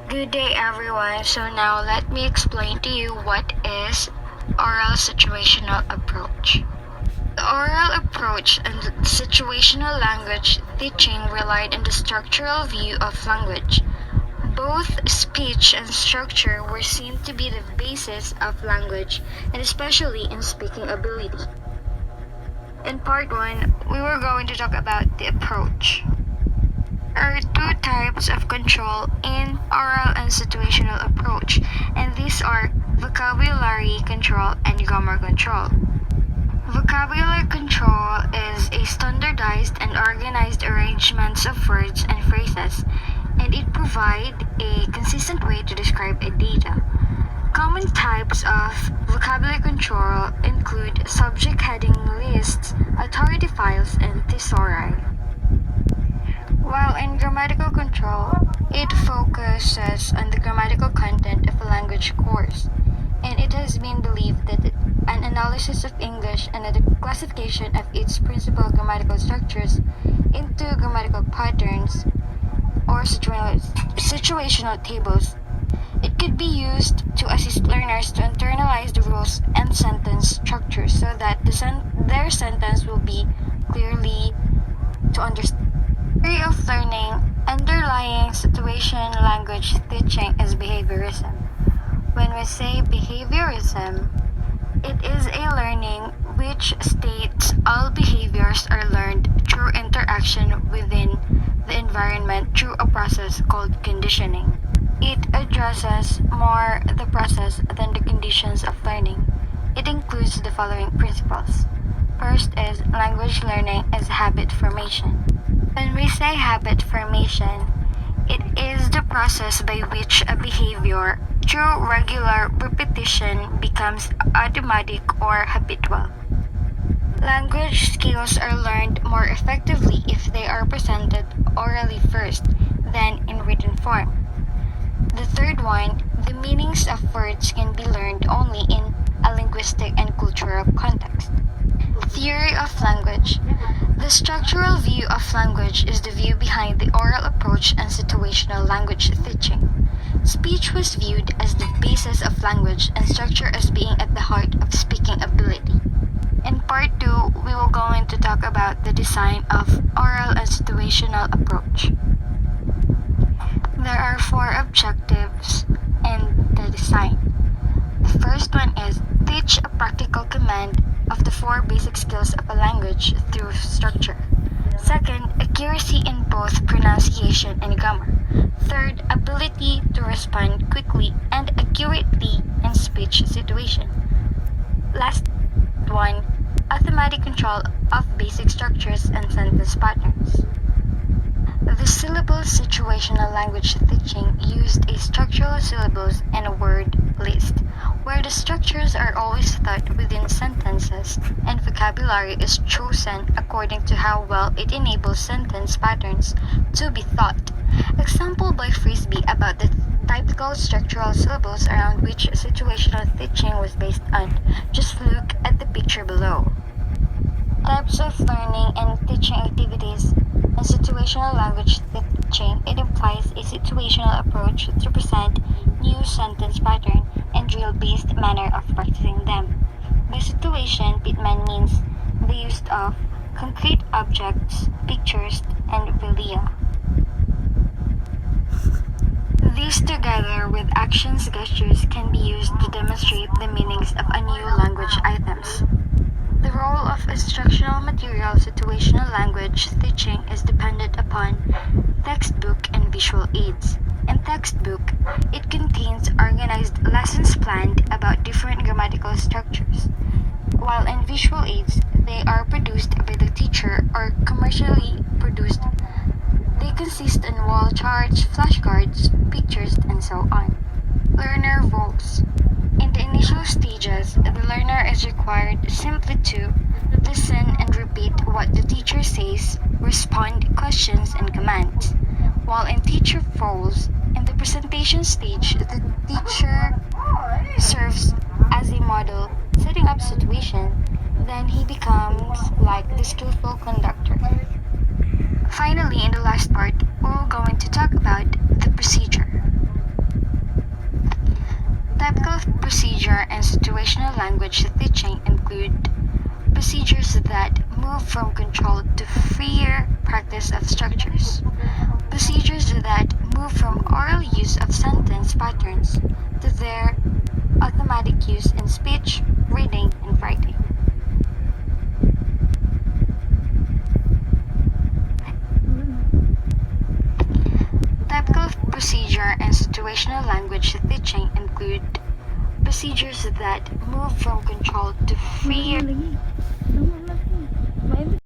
Good day, everyone. So now let me explain to you what is oral situational approach. The oral approach and situational language teaching relied on the structural view of language. Both speech and structure were seen to be the basis of language, and especially in speaking ability. In part 1, we were going to talk about the approach. There are two types of control in oral and situational approach, and these are vocabulary control and grammar control. Vocabulary control is a standardized and organized arrangement of words and phrases, and it provides a consistent way to describe a data. Common types of vocabulary control include subject heading lists, authority files, and thesauri. While in grammatical control, it focuses on the grammatical content of a language course, and it has been believed that an analysis of English and the classification of its principal grammatical structures into grammatical patterns or situational tables. It could be used to assist learners to internalize the rules and sentence structures so that their sentence will be clearly to understand. Theory of learning underlying situation language teaching is behaviorism. When we say behaviorism, it is a learning which states all behaviors are learned through interaction within the environment through a process called conditioning. It addresses more the process than the conditions of learning. It includes the following principles. First is language learning as habit formation. When we say habit formation, it is the process by which a behavior, through regular repetition, becomes automatic or habitual. Language skills are learned more effectively if they are presented orally first, then in written form. The third one, the meanings of words can be learned only in a linguistic and cultural context. Theory of language. The structural view of language is the view behind the oral approach and situational language teaching. Speech was viewed as the basis of language and structure as being at the heart of speaking ability. In part 2, we will go in to talk about the design of oral and situational approach. There are 4 objectives in the design. The first one is teach a practical command of the 4 basic skills of a language through structure. Second, accuracy in both pronunciation and grammar. Third, ability to respond quickly and accurately in speech situation. Last one, automatic control of basic structures and sentence patterns. The syllable situational language teaching used a structural syllables and a word list, where the structures are always thought within sentences and vocabulary is chosen according to how well it enables sentence patterns to be thought. Example by Frisbee about the typical structural syllables around which situational teaching was based on. Just look at the picture below. Types of learning and teaching activities. In situational language teaching, it implies a situational approach to present new sentence pattern and drill-based manner of practicing them. By situation, Pitman means the use of concrete objects, pictures, and videlia. These together with actions gestures can be used to demonstrate the meanings of a new language items. The role of instructional material situational language teaching is dependent upon textbook and visual aids. In textbook, it contains organized lessons planned about different grammatical structures, while in visual aids, they are produced by the teacher or commercially produced. They consist in wall charts, flashcards, pictures, and so on. Learner roles. In the initial stages, the learner is required simply to listen and repeat what the teacher says, respond questions and commands. While in teacher roles, in the presentation stage, the teacher serves as a model, setting up situation, then he becomes like the skillful conductor. Finally, in the last part, we're going to talk about the procedure. language teaching include procedures that move from controlled to freer practice of structures. Procedures that move from oral use of sentence patterns to their automatic use in speech, reading, and writing. Typical procedure and situational language teaching include procedures that move from controlled to freer